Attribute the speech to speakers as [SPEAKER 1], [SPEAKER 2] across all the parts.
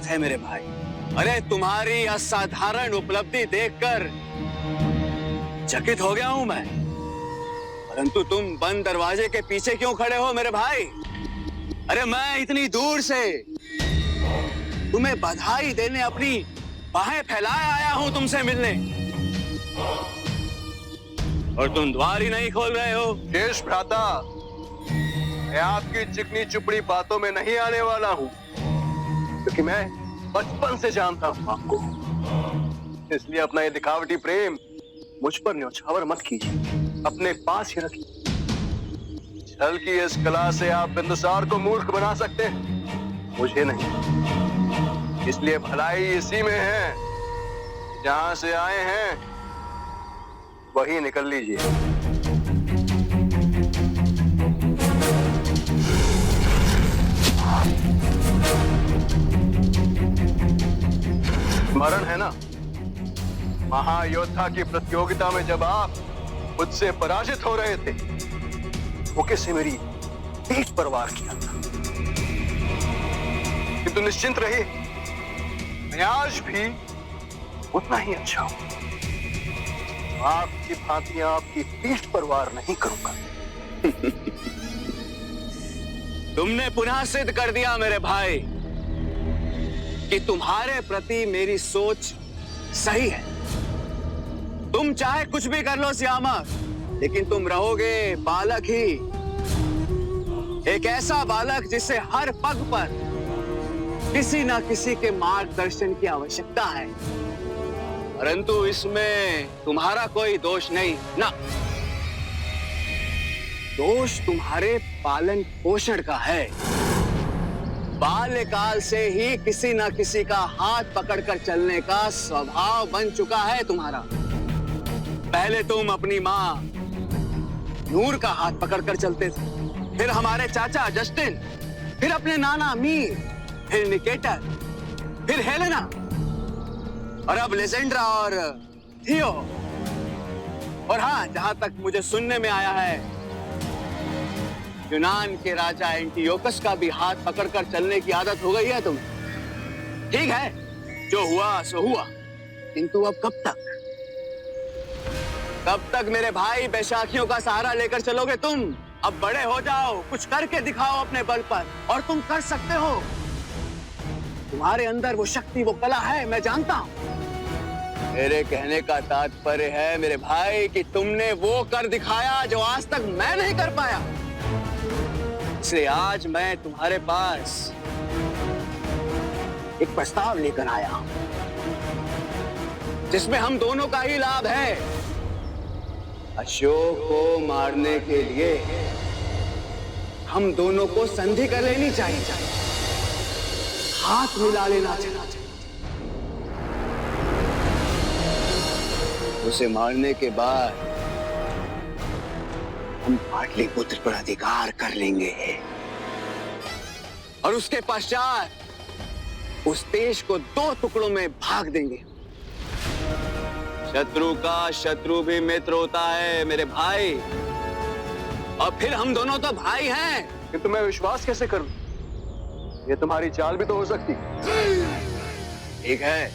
[SPEAKER 1] है मेरे भाई। अरे तुम्हारी असाधारण उपलब्धि देखकर चकित हो गया हूं मैं, परंतु तुम बंद दरवाजे के पीछे क्यों खड़े हो मेरे भाई? अरे मैं इतनी दूर से तुम्हें बधाई देने अपनी बाहें फैलाए आया हूं तुमसे मिलने, और तुम द्वार ही नहीं खोल रहे हो।
[SPEAKER 2] केश भ्राता, मैं आपकी चिकनी चुपड़ी बातों में नहीं आने वाला हूं, क्योंकि मैं बचपन से जानता हूं आपको। इसलिए अपना ये दिखावटी प्रेम मुझ पर न्यौछावर मत कीजिए, अपने पास ही रखिए। छल की इस कला से आप बिंदुसार को मूर्ख बना सकते हैं, मुझे नहीं। इसलिए भलाई इसी में है, जहां से आए हैं वही निकल लीजिए। स्मरण है ना, महायोद्धा की प्रतियोगिता में जब आप मुझसे पराजित हो रहे थे, वो किससे मेरी पीठ पर वार किया था। किंतु निश्चिंत रहिए, मैं आज भी उतना ही अच्छा हूं। आपकी भांति आपकी पीठ पर वार नहीं करूंगा।
[SPEAKER 1] तुमने पुनः सिद्ध कर दिया मेरे भाई कि तुम्हारे प्रति मेरी सोच सही है। तुम चाहे कुछ भी कर लो श्यामा, लेकिन तुम रहोगे बालक ही, एक ऐसा बालक जिसे हर पग पर किसी ना किसी के मार्गदर्शन की आवश्यकता है। परंतु इसमें तुम्हारा कोई दोष नहीं ना, दोष तुम्हारे पालन पोषण का है। बाल्यकाल से ही किसी ना किसी का हाथ पकड़कर चलने का स्वभाव बन चुका है तुम्हारा। पहले तुम अपनी माँ नूर का हाथ पकड़कर चलते थे, फिर हमारे चाचा जस्टिन, फिर अपने नाना मीर, फिर निकेटर, फिर हेलेना, और अब लेजेंड्रा और थियो। और हाँ, जहां तक मुझे सुनने में आया है, यूनान के राजा एंटियोकस का भी हाथ पकड़कर चलने की आदत हो गई है तुम्हें। ठीक है, जो हुआ सो हुआ, किंतु अब कब तक? कब तक मेरे भाई बैसाखियों का सहारा लेकर चलोगे तुम? अब बड़े हो जाओ, कुछ करके दिखाओ अपने बल पर, और तुम कर सकते हो। तुम्हारे अंदर वो शक्ति, वो कला है, मैं जानता हूं। मेरे कहने का तात्पर्य है मेरे भाई कि तुमने वो कर दिखाया जो आज तक मैं नहीं कर पाया। इसलिए आज मैं तुम्हारे पास एक प्रस्ताव लेकर आया हूं, जिसमें हम दोनों का ही लाभ है। अशोक को मारने के लिए हम दोनों को संधि कर लेनी चाहिए, हाथ मिला लेना चाहिए। उसे मारने के बाद हम पाटलिपुत्र पर अधिकार कर लेंगे, और उसके पश्चात उस देश को 2 टुकड़ों में भाग देंगे। शत्रु का शत्रु भी मित्र होता है मेरे भाई, और फिर हम दोनों तो भाई हैं।
[SPEAKER 2] किंतु मैं विश्वास कैसे करूं? ये तुम्हारी चाल भी तो हो सकती।
[SPEAKER 1] ठीक है,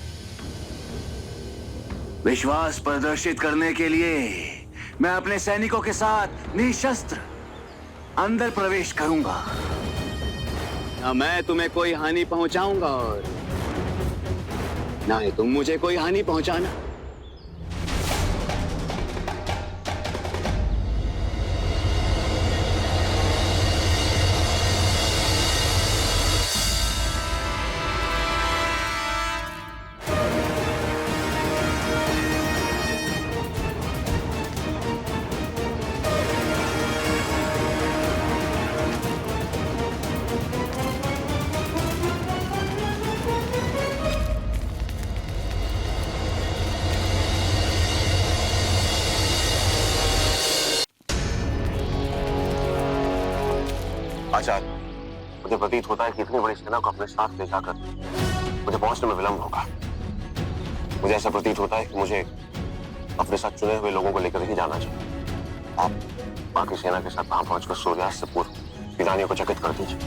[SPEAKER 1] विश्वास प्रदर्शित करने के लिए मैं अपने सैनिकों के साथ निशस्त्र अंदर प्रवेश करूंगा। ना मैं तुम्हें कोई हानि पहुंचाऊंगा, और ना ही तुम मुझे कोई हानि पहुंचाना।
[SPEAKER 3] आचार्य, मुझे प्रतीत होता है कि इतनी बड़ी सेना को अपने साथ ले जाकर मुझे पहुंचने में विलंब होगा। मुझे ऐसा प्रतीत होता है कि मुझे अपने साथ चुने हुए लोगों को लेकर ही जाना चाहिए। आप बाकी सेना के साथ वहां पहुंचकर सूर्यास्त से पूर्व ईरानियों को चकित कर दीजिए।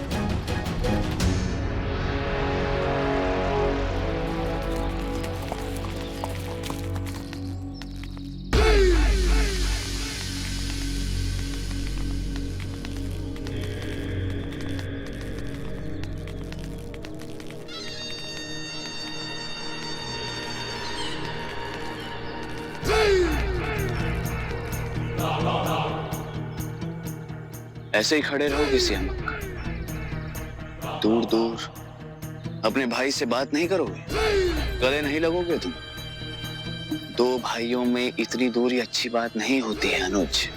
[SPEAKER 1] ऐसे ही खड़े रहोगे सियामक? दूर दूर अपने भाई से बात नहीं करोगे? गले नहीं लगोगे तुम? दो भाइयों में इतनी दूरी अच्छी बात नहीं होती है अनुज।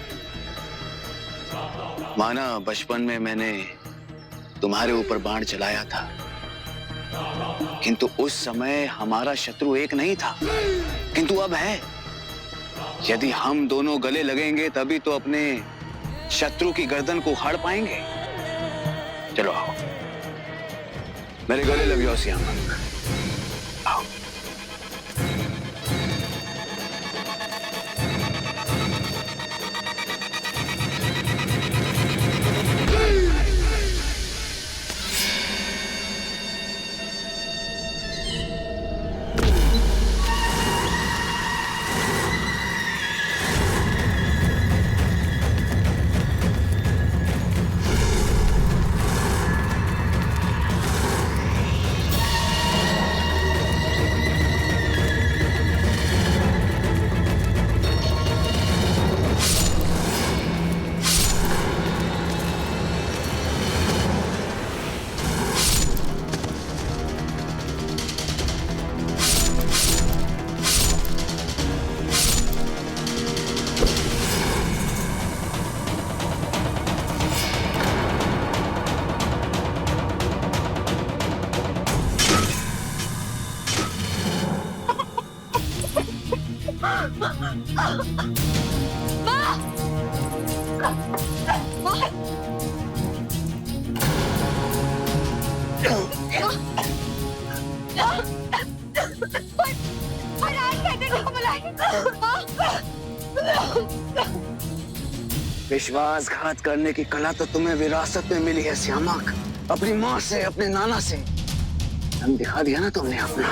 [SPEAKER 1] माना बचपन में मैंने तुम्हारे ऊपर बाण चलाया था, किंतु उस समय हमारा शत्रु एक नहीं था, किंतु अब है। यदि हम दोनों गले लगेंगे तभी तो अपने शत्रु की गर्दन को उखाड़ पाएंगे। चलो आओ, मेरे गले लग जाओ सियामक। आओ। विश्वासघात करने की कला तो तुम्हें विरासत में मिली है सियामक, अपनी माँ से, अपने नाना से। हम दिखा दिया ना तुमने अपना।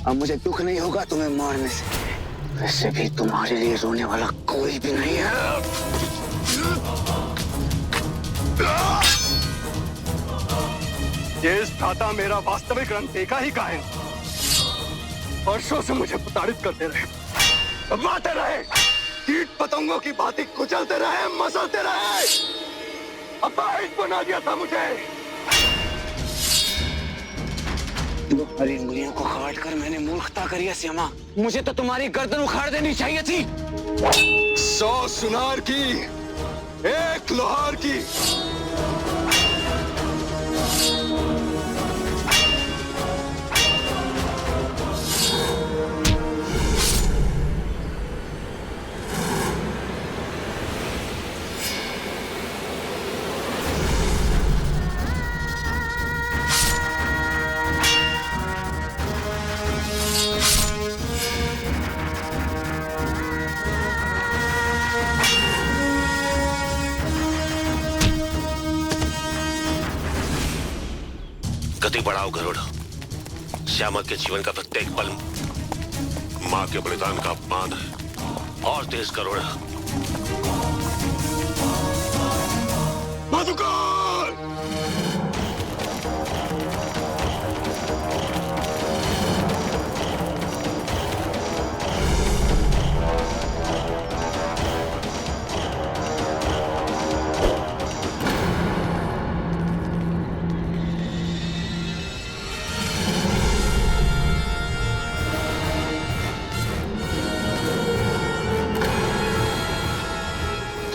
[SPEAKER 1] अब मुझे दुख नहीं होगा तुम्हें मारने से। वैसे भी तुम्हारे लिए रोने वाला कोई भी नहीं है।
[SPEAKER 2] ये इस भ्राता मेरा वास्तविक रंग देखा ही का है। वर्षों से मुझे प्रताड़ित करते रहे, मारते रहे, कीट पतंगों की भांति कुचलते रहे, मसलते रहे, अपाहिज बना दिया था मुझे।
[SPEAKER 1] तुम्हारी उंगलियों को काट कर मैंने मूर्खता करी है श्यामा। मुझे तो तुम्हारी गर्दन उखाड़ देनी चाहिए थी।
[SPEAKER 2] 100 सुनार की, 1 लोहार की।
[SPEAKER 3] गति बढ़ाओ गरुड़। श्यामक के जीवन का प्रत्येक पल मां के बलिदान का अपमान है। और तेज गरुड़।
[SPEAKER 2] मधुकर!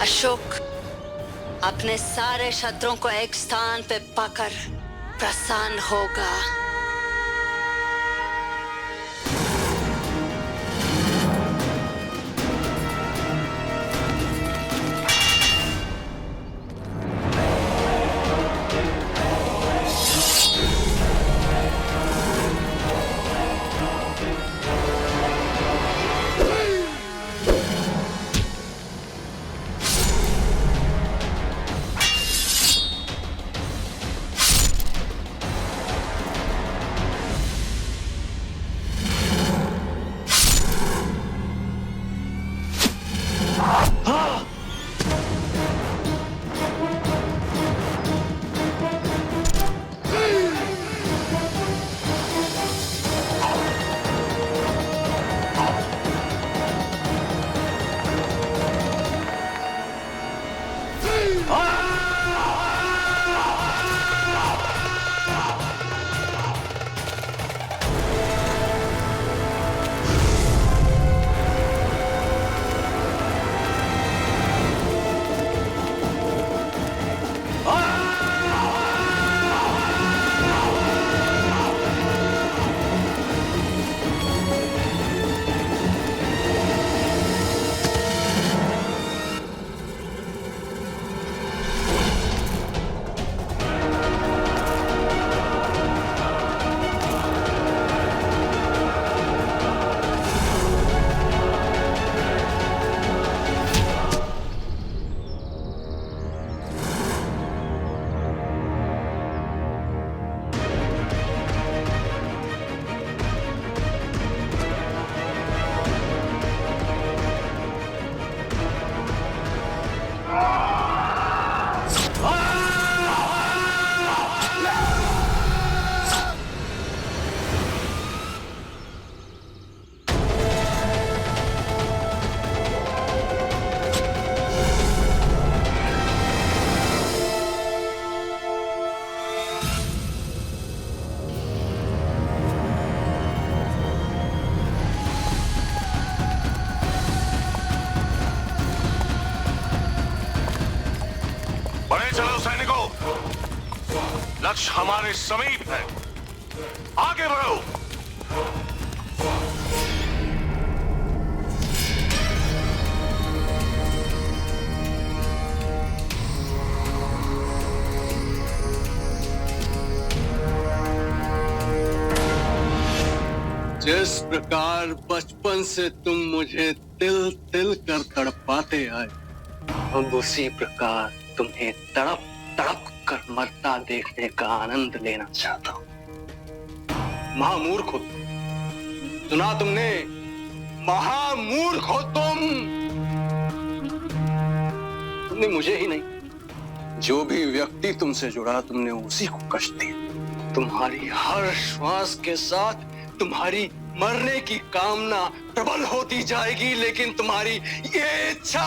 [SPEAKER 4] अशोक अपने सारे शत्रुओं को एक स्थान पे पाकर प्रसन्न होगा।
[SPEAKER 3] लक्ष्य हमारे समीप है, आगे बढ़ो।
[SPEAKER 2] जिस प्रकार बचपन से तुम मुझे तिल तिल कर तड़पाते आए, अब उसी प्रकार तुम्हें तड़प तड़प कर मरता देखने का आनंद लेना चाहता हूं। महामूर्ख हो, सुना तुमने? महामूर्ख हो तुमने मुझे ही नहीं, जो भी व्यक्ति तुमसे जुड़ा तुमने उसी को कष्ट दिया। तुम्हारी हर श्वास के साथ तुम्हारी मरने की कामना प्रबल होती जाएगी, लेकिन तुम्हारी ये इच्छा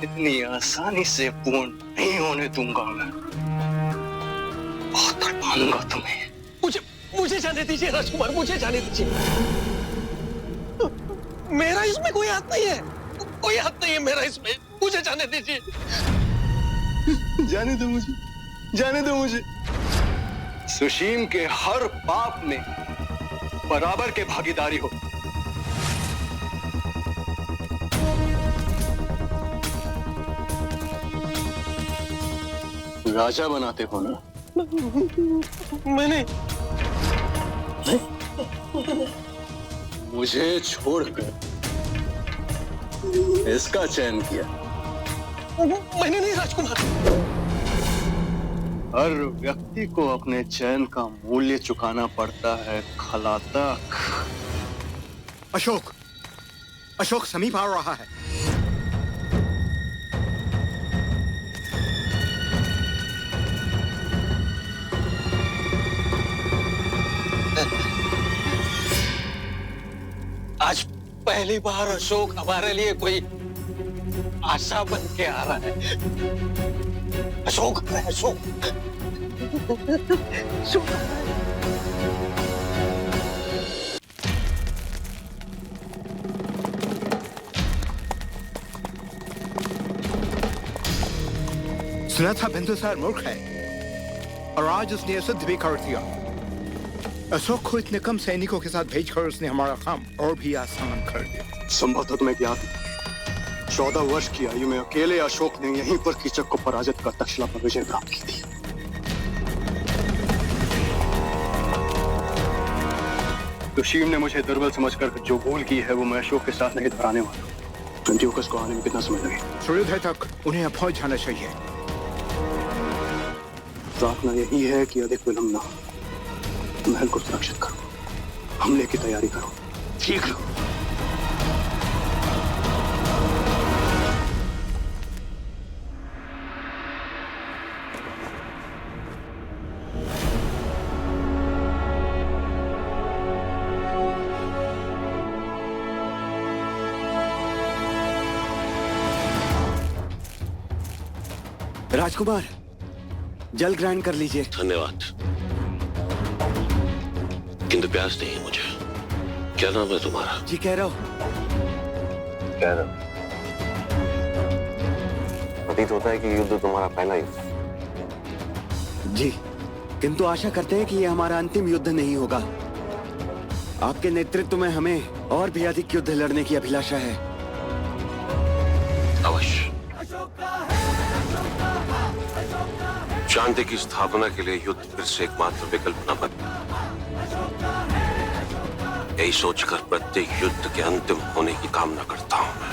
[SPEAKER 2] इतनी आसानी से पूर्ण नहीं होने दूंगा मैं। बहुत तड़पाऊंगा तुम्हें।
[SPEAKER 5] मुझे जाने दीजिए राजकुमार, मुझे जाने दीजिए। मेरा इसमें कोई हाथ नहीं है, कोई हाथ नहीं है मेरा इसमें, मुझे जाने दीजिए।
[SPEAKER 2] जाने दो मुझे, जाने दो मुझे। सुशीम के हर पाप में बराबर के भागीदारी हो। राजा बनाते हो ना?
[SPEAKER 5] मैंने
[SPEAKER 2] मुझे छोड़कर इसका चयन किया।
[SPEAKER 5] मैंने नहीं राजकुमार।
[SPEAKER 2] हर व्यक्ति को अपने चयन का मूल्य चुकाना पड़ता है खलातक।
[SPEAKER 6] अशोक, अशोक समीप आ रहा है।
[SPEAKER 5] आज पहली बार अशोक हमारे लिए कोई आशा बन के आ रहा है। अशोक, अशोक, अशोक।
[SPEAKER 6] सुना था बिंदुसार मूर्ख है और आज उसने सिद्ध भी कर दिया। अशोक को इतने कम सैनिकों के साथ भेजकर उसने हमारा काम और भी आसान कर दिया।
[SPEAKER 2] संभवतः तुम्हें ज्ञात है, 14 वर्ष की आयु में अकेले अशोक ने यहीं पर कीचक को पराजित कर तक्षशिला पर विजय प्राप्त की थी। सुशीम ने मुझे दुर्बल समझकर जो भूल की है वो मैं अशोक के साथ नहीं दोहराने वाला हूं। एंटियोकस को आने में कितना समय लगे?
[SPEAKER 6] सूर्योदय तक उन्हें अब पहुंच जाना चाहिए।
[SPEAKER 2] प्रार्थना यही है कि अधिक विलंब न हो। महल को सुरक्षित करो, हमले की तैयारी करो।
[SPEAKER 6] ठीक है।
[SPEAKER 7] राजकुमार, जल ग्रहण कर लीजिए।
[SPEAKER 3] धन्यवाद, किंतु प्यास नहीं है मुझे। क्या नाम है तुम्हारा?
[SPEAKER 7] जी कह रहा हूँ।
[SPEAKER 3] क्या नाम? प्रतीत होता है कि युद्ध तुम्हारा पहला युद्ध।
[SPEAKER 7] जी, किंतु आशा करते हैं कि ये हमारा अंतिम युद्ध नहीं होगा। आपके नेतृत्व में हमें और भी अधिक युद्ध लड़ने की अभिलाषा है।
[SPEAKER 3] अवश्य। शांति की स्थापना के लिए युद्ध फिर से एकमात्र विकल्प न बने। यही सोचकर प्रत्येक युद्ध के अंतिम होने की कामना करता हूं मैं।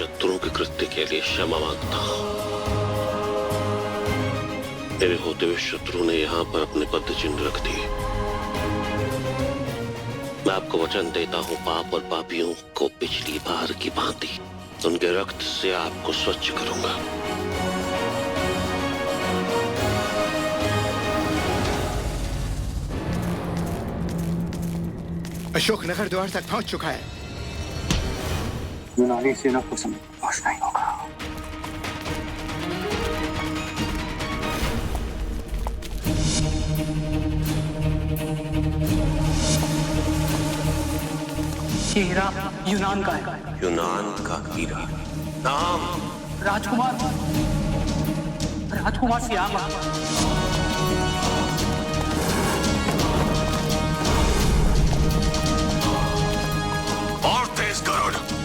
[SPEAKER 3] शत्रुओं के कृत्य के लिए क्षमा मांगता हूं। मेरे होते हुए शत्रु ने यहाँ पर अपने पद चिन्ह रख दिए। मैं आपको वचन देता हूँ, पाप और पापियों को पिछली बार की भांति उनके रक्त से आपको स्वच्छ करूंगा।
[SPEAKER 6] अशोक नगर द्वार तक पहुंच चुका है।
[SPEAKER 8] यूनानी सेना को समय पहुंचना ही होगा।
[SPEAKER 9] ये हीरा यूनान का है।
[SPEAKER 3] यूनान का हीरा। नाम?
[SPEAKER 9] राजकुमार राजकुमार सियाम।
[SPEAKER 3] और तेज गरुड़।